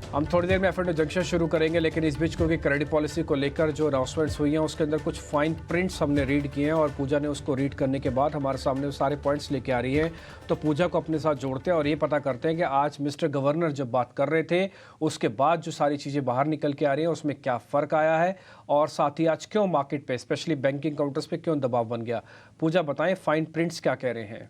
हम थोड़ी देर में एफ जंक्शन शुरू करेंगे, लेकिन इस बीच क्योंकि क्रेडिट पॉलिसी को लेकर जो अनाउंसमेंट्स हुई हैं उसके अंदर कुछ फाइन प्रिंट्स हमने रीड किए हैं और पूजा ने उसको रीड करने के बाद हमारे सामने वो सारे पॉइंट्स लेके आ रही है। तो पूजा को अपने साथ जोड़ते हैं और ये पता करते हैं कि आज मिस्टर गवर्नर जब बात कर रहे थे उसके बाद जो सारी चीज़ें बाहर निकल के आ रही हैं उसमें क्या फ़र्क आया है और साथ ही आज क्यों मार्केट पे स्पेशली बैंकिंग काउंटर्स पे क्यों दबाव बन गया। पूजा बताएं फाइन प्रिंट्स क्या कह रहे हैं।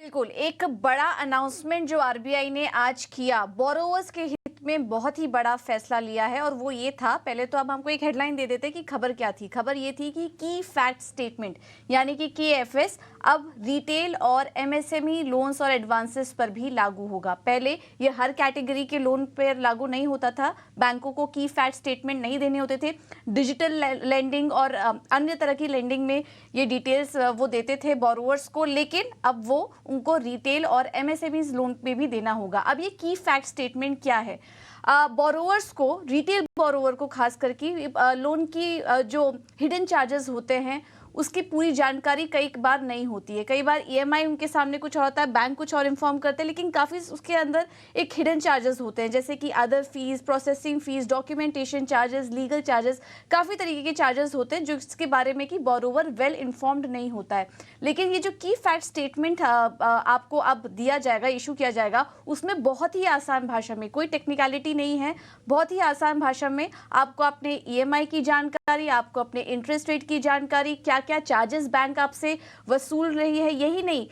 बिल्कुल, एक बड़ा अनाउंसमेंट जो आरबीआई ने आज किया, बोरोवर्स के हित में बहुत ही बड़ा फैसला लिया है और वो ये था। पहले तो अब हमको एक हेडलाइन दे देते कि खबर क्या थी। खबर ये थी कि की फैक्ट स्टेटमेंट यानी कि KFS अब रिटेल और MSME लोन्स और एडवांसेस पर भी लागू होगा। पहले ये हर कैटेगरी के लोन पर लागू नहीं होता था, बैंकों को की फैक्ट स्टेटमेंट नहीं देने होते थे। डिजिटल लेंडिंग और अन्य तरह की लेंडिंग में ये डिटेल्स वो देते थे बोरोवर्स को, लेकिन अब वो उनको रिटेल और MSME लोन पे भी देना होगा। अब ये की फैक्ट स्टेटमेंट क्या है? बोरोवर्स को, रिटेल बोरोवर को खास करके लोन की जो हिडन चार्जेस होते हैं उसकी पूरी जानकारी कई बार नहीं होती है। कई बार EMI उनके सामने कुछ और होता है, बैंक कुछ और इन्फॉर्म करते हैं, लेकिन काफ़ी उसके अंदर एक हिडन चार्जेस होते हैं, जैसे कि other fees, processing fees, documentation charges, legal charges, काफ़ी तरीके के चार्जेस होते हैं जो इसके बारे में कि बोरोवर वेल इन्फॉर्म्ड नहीं होता है। लेकिन ये जो की फैक्ट स्टेटमेंट आपको अब दिया जाएगा, इशू किया जाएगा, उसमें बहुत ही आसान भाषा में, कोई टेक्निकलिटी नहीं है, बहुत ही आसान भाषा में आपको अपने EMI की जानकारी, आपको अपने इंटरेस्ट रेट की जानकारी, क्या क्या चार्जेस बैंक आपसे वसूल रही है, यही नहीं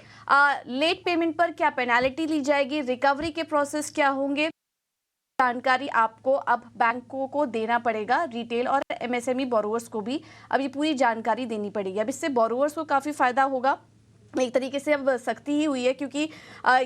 लेट पेमेंट पर क्या पेनाल्टी ली जाएगी, रिकवरी के प्रोसेस क्या होंगे, जानकारी आपको अब बैंकों को देना पड़ेगा। रिटेल और MSME बोरोवर्स को भी अब ये पूरी जानकारी देनी पड़ेगी। अब इससे बोरोवर्स को काफ़ी फायदा होगा। एक तरीके से अब सख्ती ही हुई है, क्योंकि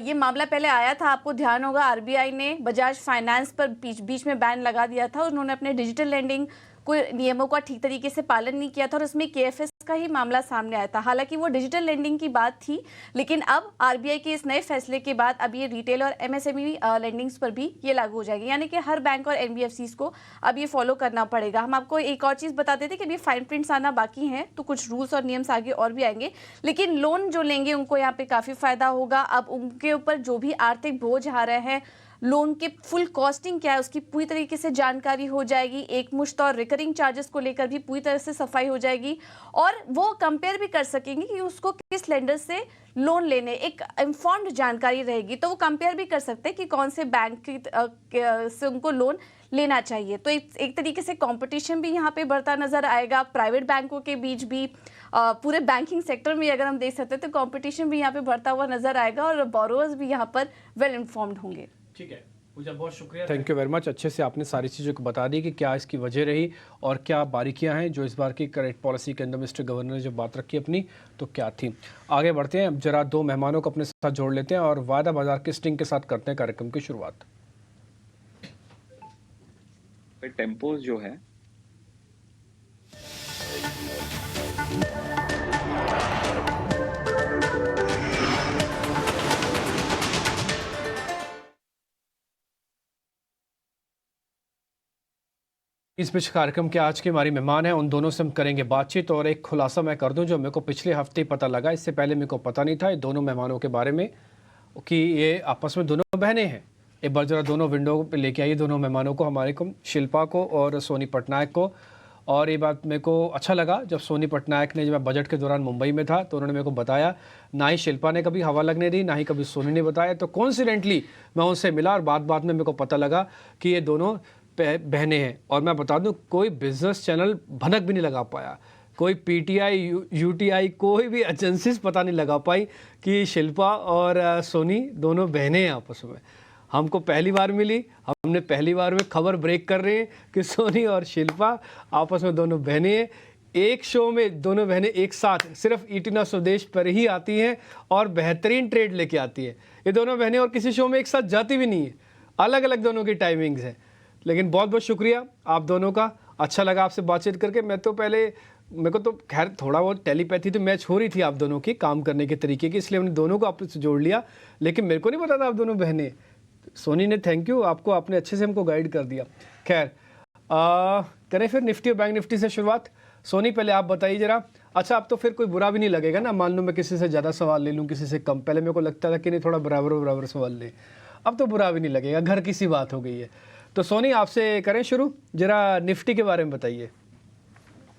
ये मामला पहले आया था, आपको ध्यान होगा, आरबीआई ने बजाज फाइनेंस पर बीच में बैन लगा दिया था। उन्होंने अपने डिजिटल लेंडिंग कोई नियमों का ठीक तरीके से पालन नहीं किया था और उसमें KFS का ही मामला सामने आया था। हालांकि वो डिजिटल लेंडिंग की बात थी, लेकिन अब आरबीआई के इस नए फैसले के बाद अब ये रिटेल और MSME लेंडिंग्स पर भी ये लागू हो जाएगी, यानी कि हर बैंक और NBFCs को अब ये फॉलो करना पड़ेगा। हम आपको एक और चीज़ बताते थे कि अभी फाइन प्रिंट्स आना बाकी हैं, तो कुछ रूल्स और नियम्स आगे और भी आएंगे, लेकिन लोन जो लेंगे उनको यहाँ पे काफ़ी फायदा होगा। अब उनके ऊपर जो भी आर्थिक बोझ आ रहे हैं, लोन के फुल कॉस्टिंग क्या है उसकी पूरी तरीके से जानकारी हो जाएगी, एक मुश्त और रिकरिंग चार्जेस को लेकर भी पूरी तरह से सफाई हो जाएगी और वो कंपेयर भी कर सकेंगे कि उसको किस लेंडर से लोन लेने, एक इन्फॉर्म्ड जानकारी रहेगी, तो वो कंपेयर भी कर सकते हैं कि कौन से बैंक से उनको लोन लेना चाहिए। तो एक तरीके से कंपटीशन भी यहाँ पे बढ़ता नजर आएगा, प्राइवेट बैंकों के बीच भी, पूरे बैंकिंग सेक्टर में अगर हम देख सकते हैं तो कंपटीशन भी यहाँ पे बढ़ता हुआ नजर आएगा और बोरोवर्स भी यहाँ पर वेल इन्फॉर्म्ड होंगे। ठीक है पूजा, बहुत शुक्रिया, थैंक यू वेरी मच। अच्छे से आपने सारी चीज़ों को बता दी कि क्या इसकी वजह रही और क्या बारीकियां हैं जो इस बार की क्रेडिट पॉलिसी के अंदर मिस्टर गवर्नर ने जब बात रखी अपनी तो क्या थी। आगे बढ़ते हैं, अब जरा दो मेहमानों को अपने साथ जोड़ लेते हैं और वायदा बाजार की स्टिंग के साथ करते हैं कार्यक्रम की शुरुआत। टेम्पोज जो है इस बीच कार्यक्रम के आज के हमारी मेहमान हैं, उन दोनों से हम करेंगे बातचीत और एक खुलासा मैं कर दूं जो मेरे को पिछले हफ्ते ही पता लगा, इससे पहले मेरे को पता नहीं था ये दोनों मेहमानों के बारे में कि ये आपस में दोनों बहनें हैं। एक बार जरा दोनों विंडो पे लेके आइए दोनों मेहमानों को, हमारे को शिल्पा को और सोनी पटनायक को। और ये बात मेरे को अच्छा लगा जब सोनी पटनायक ने, जब मैं बजट के दौरान मुंबई में था तो उन्होंने मेरे को बताया, ना ही शिल्पा ने कभी हवा लगने दी, ना ही कभी सोनी ने बताया, तो कॉन्सिडेंटली मैं उनसे मिला और बात में मेरे को पता लगा कि ये दोनों बहनें हैं। और मैं बता दूं कोई बिजनेस चैनल भनक भी नहीं लगा पाया, कोई PTI UTI कोई भी एजेंसीज पता नहीं लगा पाई कि शिल्पा और सोनी दोनों बहनें हैं आपस में। हमको पहली बार मिली, हमने पहली बार में खबर ब्रेक कर रहे हैं कि सोनी और शिल्पा आपस में दोनों बहनें हैं। एक शो में दोनों बहनें एक साथ सिर्फ ईटिना स्वदेश पर ही आती हैं और बेहतरीन ट्रेड लेके आती है। ये दोनों बहनें और किसी शो में एक साथ जाती भी नहीं है, अलग अलग दोनों की टाइमिंग्स हैं। लेकिन बहुत बहुत शुक्रिया आप दोनों का, अच्छा लगा आपसे बातचीत करके। मैं तो पहले, मेरे को तो खैर थोड़ा बहुत टेलीपैथी तो मैच हो रही थी आप दोनों की काम करने के तरीके की, इसलिए हमने दोनों को आपस से जोड़ लिया, लेकिन मेरे को नहीं पता था आप दोनों बहनें। सोनी ने थैंक यू, आपको आपने अच्छे से हमको गाइड कर दिया। खैर करें फिर निफ्टी और बैंक निफ्टी से शुरुआत। सोनी पहले आप बताइए जरा। अच्छा, अब तो फिर कोई बुरा भी नहीं लगेगा ना, मान लो मैं किसी से ज़्यादा सवाल ले लूँ किसी से कम, पहले मेरे को लगता था कि नहीं थोड़ा बराबर सवाल लें, अब तो बुरा भी नहीं लगेगा, घर की सी बात हो गई है। तो सोनी आपसे करें शुरू, जरा निफ्टी के बारे में बताइए।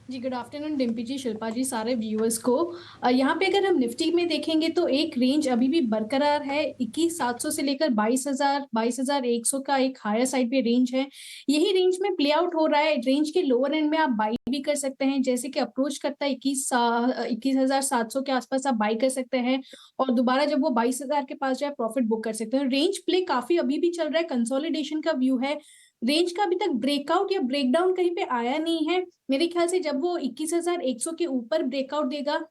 जी गुड आफ्टरनून डिम्पी जी, शिल्पा जी, सारे व्यूअर्स को। यहाँ पे अगर हम निफ्टी में देखेंगे तो एक रेंज अभी भी बरकरार है। 21,700 से लेकर 22,100 का एक हायर साइड पे रेंज है। यही रेंज में प्ले आउट हो रहा है। रेंज के लोअर एंड में आप बाई भी कर सकते हैं, जैसे कि अप्रोच करता है 21,700 के आसपास आप बाई कर सकते हैं, और दोबारा जब वो 22,000 के पास जाए प्रॉफिट बुक कर सकते हैं। रेंज प्ले काफी अभी भी चल रहा है, कंसोलिडेशन का व्यू है। रेंज का अभी तक ब्रेकआउट या ब्रेकडाउन कहीं पे आया नहीं है। मेरे ख्याल से जब वो 21,100 के ऊपर ब्रेकआउट देगा,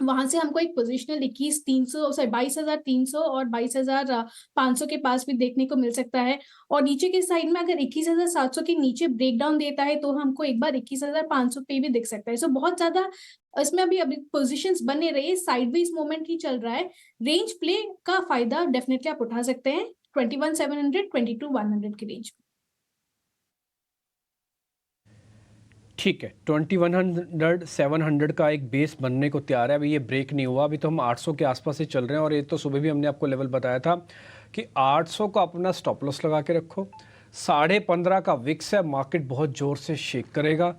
वहां से हमको एक पोजिशनल 22,300 और 22,500 के पास भी देखने को मिल सकता है। और नीचे के साइड में अगर 21,700 के नीचे ब्रेकडाउन देता है तो हमको एक बार 21,500 पे भी दिख सकता है। सो बहुत ज्यादा इसमें अभी पोजीशंस बने रहे, साइडवेज मोमेंट ही चल रहा है। रेंज प्ले का फायदा डेफिनेटली आप उठा सकते हैं 21,700 22,100 की रेंज। ठीक है, 2100 700 का एक बेस बनने को तैयार है। अभी ये ब्रेक नहीं हुआ, अभी तो हम 800 के आसपास ही चल रहे हैं। और ये तो सुबह भी हमने आपको लेवल बताया था कि 800 का अपना स्टॉप लॉस लगा के रखो। 15.5 का विक्स है, मार्केट बहुत ज़ोर से शेक करेगा,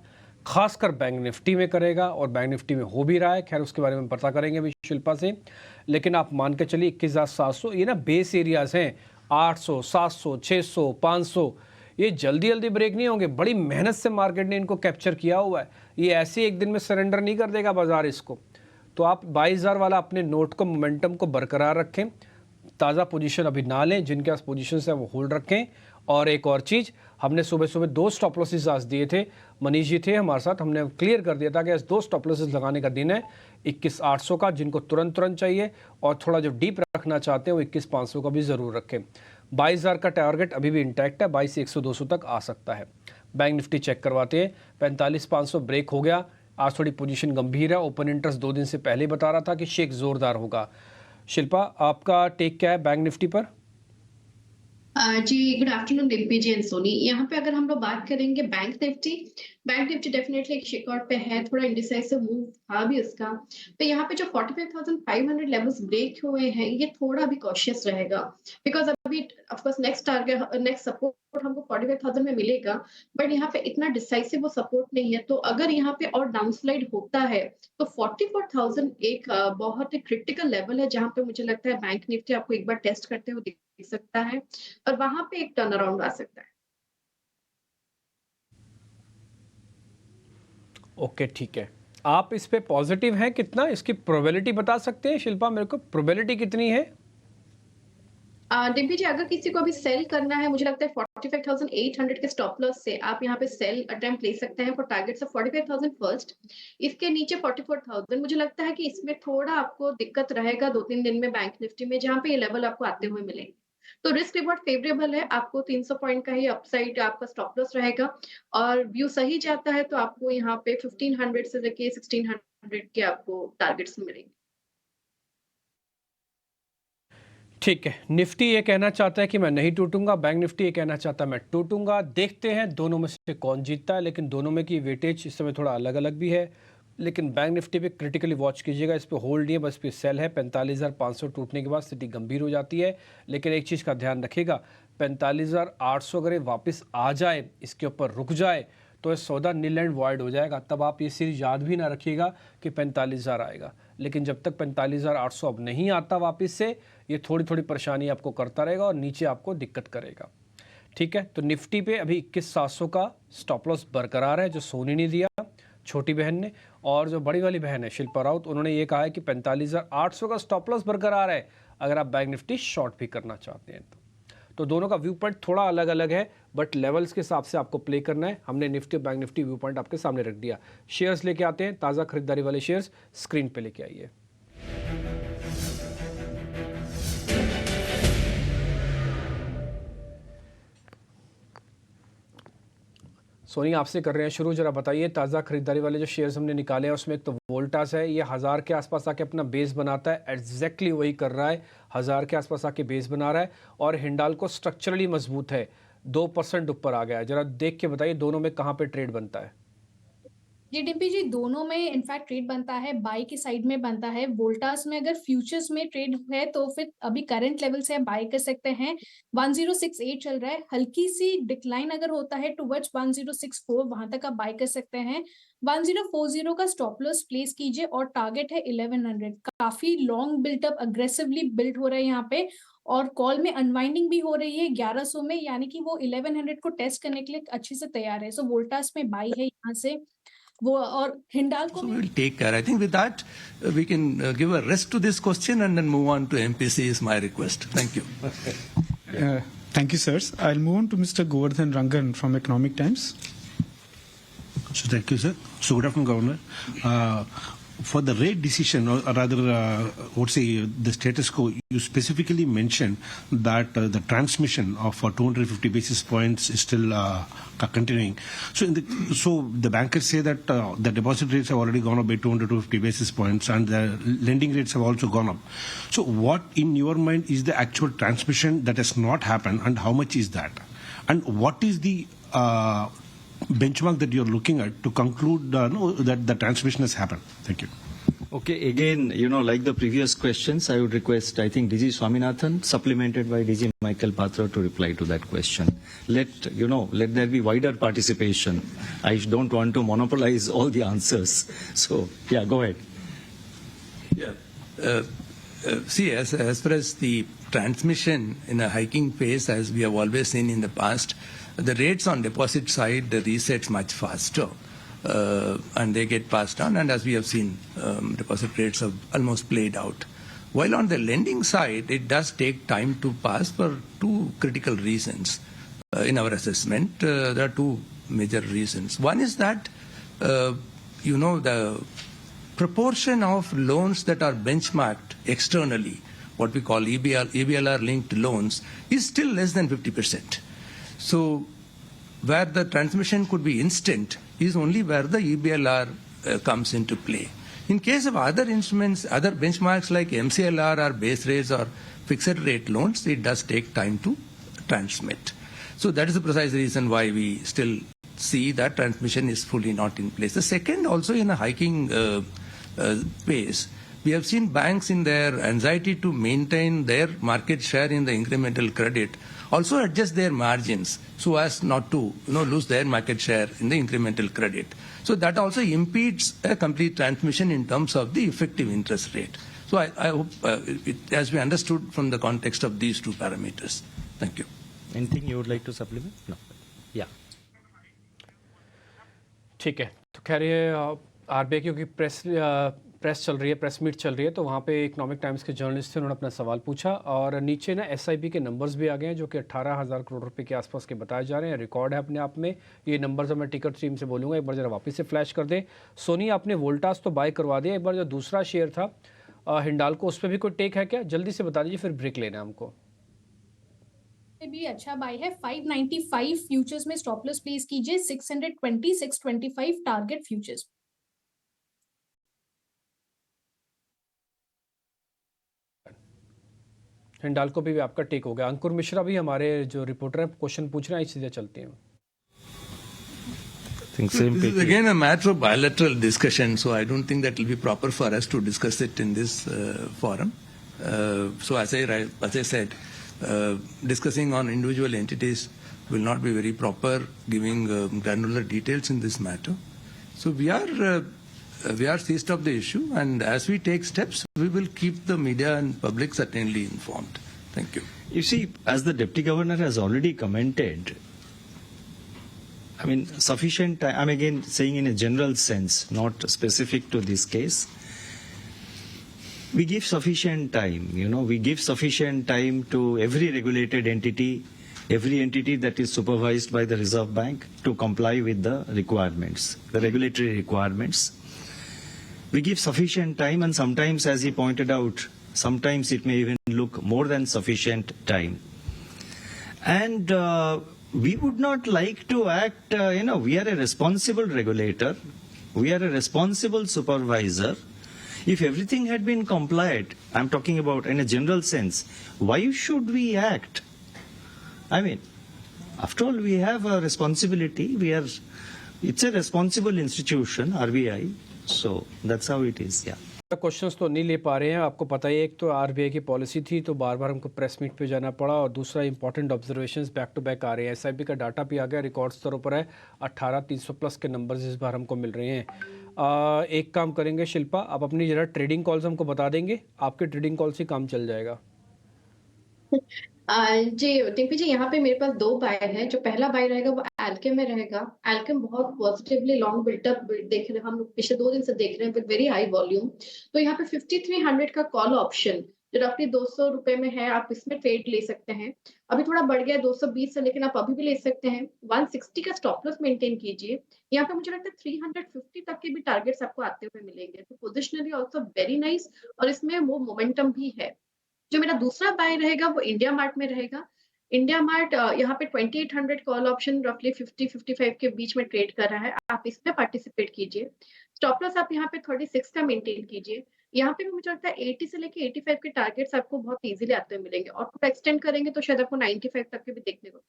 खासकर बैंक निफ्टी में करेगा, और बैंक निफ्टी में हो भी रहा है। खैर उसके बारे में पता करेंगे अभी शिल्पा से। लेकिन आप मान के चलिए 21,700 ये ना बेस एरियाज़ हैं। 800, 700, 600, 500 ये जल्दी जल्दी ब्रेक नहीं होंगे। बड़ी मेहनत से मार्केट ने इनको कैप्चर किया हुआ है। ये ऐसे एक दिन में सरेंडर नहीं कर देगा बाजार इसको। तो आप 22,000 वाला अपने नोट को, मोमेंटम को बरकरार रखें। ताज़ा पोजीशन अभी ना लें, जिनके पास पोजीशन है वो होल्ड रखें। और एक और चीज़, हमने सुबह सुबह 2 स्टॉप लॉसेस आज दिए थे, मनीष जी थे हमारे साथ, हमने क्लियर कर दिया था कि आज 2 स्टॉप लॉसेस लगाने का दिन है। 21,800 का जिनको तुरंत चाहिए, और थोड़ा जो डीप रखना चाहते हैं वो 21,500 का भी ज़रूर रखें। 22,000 का टारगेट अभी भी इंटैक्ट है, 22,100-200 तक आ सकता है। बैंक निफ्टी चेक करवाते हैं, 45,500 ब्रेक हो गया। आज थोड़ी पोजीशन गंभीर है। ओपन इंटरेस्ट 2 दिन से पहले बता रहा था कि शेक ज़ोरदार होगा। शिल्पा, आपका टेक क्या है बैंक निफ्टी पर? जी good afternoon Dimpy ji and Soni. यहाँ पे अगर हम लोग बात करेंगे बैंक निफ्टी डेफिनेटली एक शेकआउट पे है, थोड़ा इंडिसाइसिव मूव था भी उसका। तो यहाँ पे जो 45,500 लेवल्स ब्रेक हुए हैं, ये थोड़ा भी कॉशियस रहेगा, बिकॉज अभी ऑफ कोर्स नेक्स्ट सपोर्ट हमको 45,000 में मिलेगा, बट यहाँ पे इतना डिसाइसिव वो सपोर्ट नहीं है। तो अगर यहाँ पे और डाउनस्लाइड होता है तो 44,000 एक बहुत ही क्रिटिकल लेवल है, जहाँ पे मुझे लगता है बैंक निफ्टी आपको एक बार टेस्ट करते हुए दिख सकता है, और वहां पे एक टर्न अराउंड आ सकता है। ओके ठीक है, आप इस पे पॉजिटिव हैं कितना? इसकी प्रोबेबिलिटी बता सकते हैं शिल्पा मेरे को? प्रोबेबिलिटी कितनी है? डिम्पी जी, अगर किसी को अभी सेल करना है, मुझे लगता है 45,800 के स्टॉप लॉस से आप यहाँ पे सेल अटेम्प्ट ले सकते हैं फॉर टारगेट्स ऑफ 45,000 फर्स्ट। इसके नीचे 44,000, मुझे लगता है कि इसमें थोड़ा आपको दिक्कत रहेगा 2-3 दिन में बैंक निफ्टी में, जहाँ पे ये लेवल आपको आते हुए मिलेंगे। तो रिस्क रिवॉर्ड फेवरेबल है, आपको 300 पॉइंट का ही अपसाइड आपका स्टॉप लॉस रहेगा, और व्यू सही जाता है तो आपको यहाँ पे 1500 से लेके 1600 के आपको टारगेट्स मिलेंगे। ठीक है, निफ्टी ये कहना चाहता है कि मैं नहीं टूटूंगा, बैंक निफ्टी ये कहना चाहता है मैं टूटूंगा। देखते हैं दोनों में से कौन जीतता है। लेकिन दोनों में की वेटेज इस समय थोड़ा अलग अलग भी है। लेकिन बैंक निफ्टी पे क्रिटिकली वॉच कीजिएगा, इस पे होल्ड नहीं है, बस पे सेल है। 45,500 टूटने के बाद स्थिति गंभीर हो जाती है। लेकिन एक चीज़ का ध्यान रखिएगा, 45,800 अगर वापस आ जाए, इसके ऊपर रुक जाए, तो ये सौदा नील एंड वॉइड हो जाएगा। तब आप ये सीरीज याद भी ना रखिएगा कि 45,000 आएगा। लेकिन जब तक 45,800 अब नहीं आता वापस से, ये थोड़ी थोड़ी परेशानी आपको करता रहेगा और नीचे आपको दिक्कत करेगा। ठीक है, तो निफ्टी पे अभी 21,700 का स्टॉप लॉस बरकरार है, जो सोनी ने दिया, छोटी बहन ने। और जो बड़ी वाली बहन है शिल्पा राउत, उन्होंने ये कहा है कि 45,800 का स्टॉप लॉस बरकरार है अगर आप बैंक निफ्टी शॉर्ट भी करना चाहते हैं तो दोनों का व्यू पॉइंट थोड़ा अलग अलग है, बट लेवल्स के हिसाब से आपको प्ले करना है। हमने निफ्टी और बैंक निफ्टी व्यू पॉइंट आपके सामने रख दिया। शेयर्स लेके आते हैं, ताज़ा खरीदारी वाले शेयर्स स्क्रीन पे लेके आइए। सोनी, आपसे कर रहे हैं शुरू। जरा बताइए, ताज़ा खरीदारी वाले जो शेयर्स हमने निकाले हैं उसमें एक तो वोल्टास है, ये 1000 के आसपास आके अपना बेस बनाता है, एग्जैक्टली वही कर रहा है, 1000 के आसपास आके बेस बना रहा है। और हिंडाल्को स्ट्रक्चरली मजबूत है, 2% ऊपर आ गया है। जरा देख के बताइए दोनों में कहाँ पे ट्रेड बनता है? जी डिम्पी जी, दोनों में इनफैक्ट ट्रेड बनता है, बाई के साइड में बनता है। वोल्टास में अगर फ्यूचर्स में ट्रेड है तो फिर अभी करंट लेवल से आप बाई कर सकते हैं। 1068 चल रहा है, हल्की सी डिक्लाइन अगर होता है टुवर्ड्स 1064, वहां तक आप बाई कर सकते हैं। 1040 का स्टॉप लॉस प्लेस कीजिए और टारगेट है 1100। काफी लॉन्ग बिल्टअप अग्रेसिवली बिल्ड हो रहा है यहाँ पे, और कॉल में अनवाइंडिंग भी हो रही है 1100 में, यानी कि वो 1100 को टेस्ट करने के लिए अच्छे से तैयार है। सो वोल्टास में बाई है यहाँ से वो, और हिंडाल्को So में we will take care. I think with that, we can give a rest to this question and then move on to MPC is my request. Thank you. Thank you, sirs. I'll move on to Mr. Govardhan Rangan from Economic Times. So thank you, sir. So good afternoon, Governor. For the rate decision, or rather, what say the status quo, you specifically mentioned that the transmission of 250 basis points is still continuing. So the bankers say that the deposit rates have already gone up by 250 basis points, and the lending rates have also gone up. So what, in your mind, is the actual transmission that has not happened, and how much is that? And what is the benchmark that you're looking at to conclude that the transmission has happened? Thank you. Okay, again, like the previous questions, I would request, I think, DG Swaminathan, supplemented by DG Michael Patra, to reply to that question. Let there be wider participation. I don't want to monopolize all the answers. So, yeah, go ahead. Yeah. See, as far as the transmission in a hiking phase, as we have always seen in the past, the rates on deposit side resets much faster, and they get passed on. And as we have seen, deposit rates have almost played out. While on the lending side, it does take time to pass for two critical reasons. In our assessment, there are two major reasons. One is that, the proportion of loans that are benchmarked externally, what we call EBLR linked loans, is still less than 50%. So where the transmission could be instant is only where the EBLR comes into play. In case of other instruments, other benchmarks like MCLR or base rates or fixed rate loans, it does take time to transmit. So that is the precise reason why we still see that transmission is fully not in place. The second, also in a hiking phase, we have seen banks in their anxiety to maintain their market share in the incremental credit also adjust their margins so as not to lose their market share in the incremental credit. So that also impedes a complete transmission in terms of the effective interest rate. So I hope it has been understood from the context of these two parameters. Thank you. Anything you would like to supplement? No. Yeah. ठीक है, तो कह रही है RBI क्योंकि press चल रही है, प्रेस मीट चल रही है, तो वहाँ पे इकोनॉमिक टाइम्स के जर्नलिस्ट थे, उन्होंने अपना सवाल पूछा और नीचे ना एसआईपी के नंबर्स भी आ गए हैं जो कि 18,000 करोड़ रुपए के आसपास के बताए जा रहे हैं। रिकॉर्ड है अपने आप में ये नंबर्स, मैं टिकट स्ट्रीम से बोलूँगा, एक बार जरा वापस से फ्लैश कर दें। सोनी, आपने वोल्टास तो बाय करवा दिया, एक बार जो दूसरा शेयर था हिंडाल्को, उस पर भी कोई टेक है क्या? जल्दी से बता दीजिए, फिर ब्रेक लेना है हमको। भी अच्छा बाय है। 595 फ्यूचर्स में स्टॉप लॉस प्लेस कीजिए, 620 625 टारगेट फ्यूचर्स। हिंडाल्को भी आपका टेक हो गया। अंकुर मिश्रा भी हमारे जो रिपोर्टर हैं क्वेश्चन पूछ रहे हैं, सीधे चलते हैं। This is again a matter of bilateral discussion, so I don't think that will be proper for us to discuss it in this forum. So as I said, discussing on individual entities will not be very proper, giving granular details in this matter. So we are seized of the issue, and as we take steps, we will keep the media and public certainly informed. Thank you. You see, as the Deputy Governor has already commented, I mean, sufficient time, I'm again saying in a general sense, not specific to this case. We give sufficient time, we give sufficient time to every regulated entity, every entity that is supervised by the Reserve Bank to comply with the requirements, the regulatory requirements. We give sufficient time, and sometimes, as he pointed out, sometimes it may even look more than sufficient time. And we would not like to act, we are a responsible regulator, we are a responsible supervisor. If everything had been complied, I'm talking about in a general sense, why should we act? I mean, after all, we have a responsibility. We are It's a responsible institution, RBI. So that's how it is. Yeah. Questions तो नहीं ले पा रहे हैं, आपको पता ही है, एक तो आरबीआई की पॉलिसी थी तो बार बार हमको प्रेस मीट पे जाना पड़ा, और दूसरा important observations back to back आ रहे हैं। एसआईबी का डाटा भी आ गया, रिकॉर्ड स्तरों पर है, 18,300 प्लस के नंबर्स इस बार हमको मिल रहे हैं। एक काम करेंगे शिल्पा, आप अपनी जरा ट्रेडिंग कॉल्स हमको बता देंगे, आपके ट्रेडिंग कॉल से काम चल जाएगा। जी टीपी जी, यहाँ पे मेरे पास 2 बाय है। जो पहला बाय रहेगा वो एल्केम में रहेगा। एल्केम बहुत पॉजिटिवली लॉन्ग बिल्टअप देख रहे हैं, हम लोग पिछले 2 दिन से देख रहे हैं विद वेरी हाई वॉल्यूम। तो यहाँ पे 5300 का कॉल ऑप्शन जो रफली 200 रुपए में है, आप इसमें ट्रेड ले सकते हैं। अभी थोड़ा बढ़ गया 220 से, लेकिन आप अभी भी ले सकते हैं। 160 का स्टॉप लॉस मेंटेन कीजिए। यहाँ पे मुझे लगता है 350 तक के भी टारगेट्स आपको आते हुए मिलेंगे। तो पोजिशनली ऑल्सो वेरी नाइस, और इसमें वो मोमेंटम भी है। जो मेरा दूसरा बाय रहेगा वो इंडिया मार्ट में रहेगा। इंडिया मार्ट यहाँ पे 2800 कॉल ऑप्शन रफली 50-55 के बीच में ट्रेड कर रहा है। आप इसमें पार्टिसिपेट कीजिए। स्टॉप लॉस आप यहाँ पे 36 का मेंटेन कीजिए। यहाँ पे भी मुझे लगता है 80 से लेके 85 के टारगेट्स आपको बहुत इजीली आते हुए मिलेंगे, और थोड़ा एक्सटेंड करेंगे तो शायद आपको 95 तक के भी देखने को।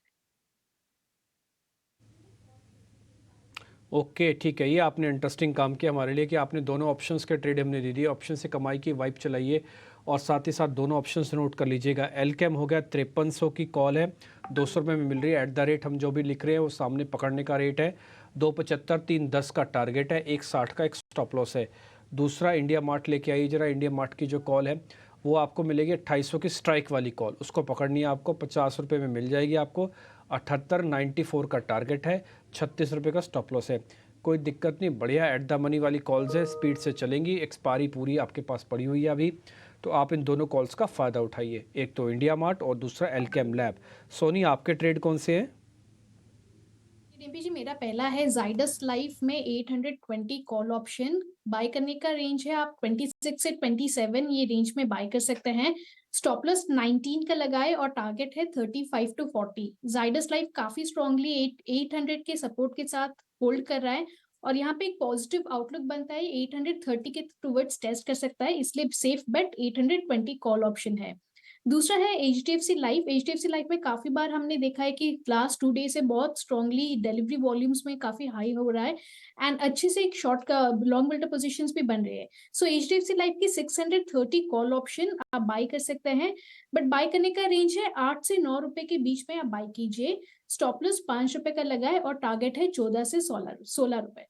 ओके ठीक है, ये आपने इंटरेस्टिंग काम किया हमारे लिए कि आपने दोनों ऑप्शंस के ट्रेड हमने दे दिए। ऑप्शन से कमाई की वाइप चलाइए, और साथ ही साथ दोनों ऑप्शंस नोट कर लीजिएगा। एलकेम हो गया, 5300 की कॉल है, 200 रुपये में मिल रही है। एट द रेट हम जो भी लिख रहे हैं वो सामने पकड़ने का रेट है। 275 310 का टारगेट है, 160 का एक स्टॉप लॉस है। दूसरा इंडिया मार्ट लेके आइए जरा। इंडिया मार्ट की जो कॉल है वो आपको मिलेगी 2800 की स्ट्राइक वाली कॉल, उसको पकड़नी है आपको, 50 रुपये में मिल जाएगी आपको। 7894 का टारगेट है, 36 रुपये का स्टॉप लॉस है। कोई दिक्कत नहीं, बढ़िया एट द मनी वाली कॉल्स है, स्पीड से चलेंगी। एक्सपायरी पूरी आपके पास पड़ी हुई है अभी, तो आप इन दोनों कॉल्स का फ़ायदा उठाइए, एक तो इंडिया मार्ट और दूसरा एलकेम लैब। सोनी आपके ट्रेड कौन से हैं? डीपी जी, मेरा पहला है जाइडस लाइफ में 820 कॉल ऑप्शन। बाय करने का रेंज है आप 26 से 27 ये रेंज में बाय कर सकते हैं। स्टॉप लॉस 19 का लगाए और टारगेट है 35 to 40। जाइडस लाइफ काफी स्ट्रांगली 800 के सपोर्ट के साथ होल्ड कर रहा है, और यहाँ पे एक पॉजिटिव आउटलुक बनता है 830 के टुवर्ड्स टेस्ट कर सकता है, इसलिए सेफ बेट 820 कॉल ऑप्शन है। दूसरा है एचडीएफसी लाइफ। एचडीएफसी लाइफ में काफी बार हमने देखा है कि लास्ट 2 डे से बहुत स्ट्रांगली डिलीवरी वॉल्यूम्स में काफी हाई हो रहा है, एंड अच्छे से एक शॉर्ट का लॉन्ग बिल्डअप पोजीशंस भी बन रहे हैं। सो एचडीएफसी लाइफ की 630 कॉल ऑप्शन आप बाय कर सकते हैं, बट बाय करने का रेंज है 8 से 9 रुपए के बीच में आप बाय कीजिए। स्टॉप लॉस 5 रुपए का लगाए और टारगेट है 14 से 16 रुपए।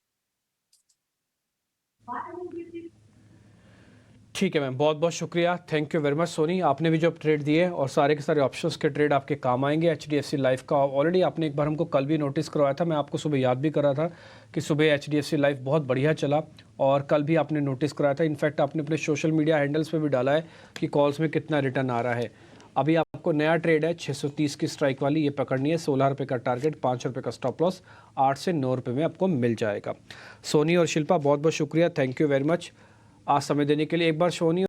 ठीक है मैम, बहुत बहुत शुक्रिया, thank you very much Soni. आपने भी जो ट्रेड दिए और सारे के सारे ऑप्शंस के ट्रेड आपके काम आएंगे। एचडीएफसी लाइफ का ऑलरेडी आपने एक बार हमको कल भी नोटिस करवाया था, मैं आपको सुबह याद भी कर रहा था कि सुबह एचडीएफसी लाइफ बहुत बढ़िया चला, और कल भी आपने नोटिस कराया था। इनफैक्ट आपने अपने सोशल मीडिया हैंडल्स पे भी डाला है कि कॉल्स में कितना रिटर्न आ रहा है। अभी आपको नया ट्रेड है 630 की स्ट्राइक वाली, ये पकड़नी है। 16 रुपये का टारगेट, 5 रुपये का स्टॉप लॉस, 8 से 9 रुपये में आपको मिल जाएगा। सोनी और शिल्पा बहुत बहुत शुक्रिया, थैंक यू वेरी मच आज समय देने के लिए। एक बार सोनी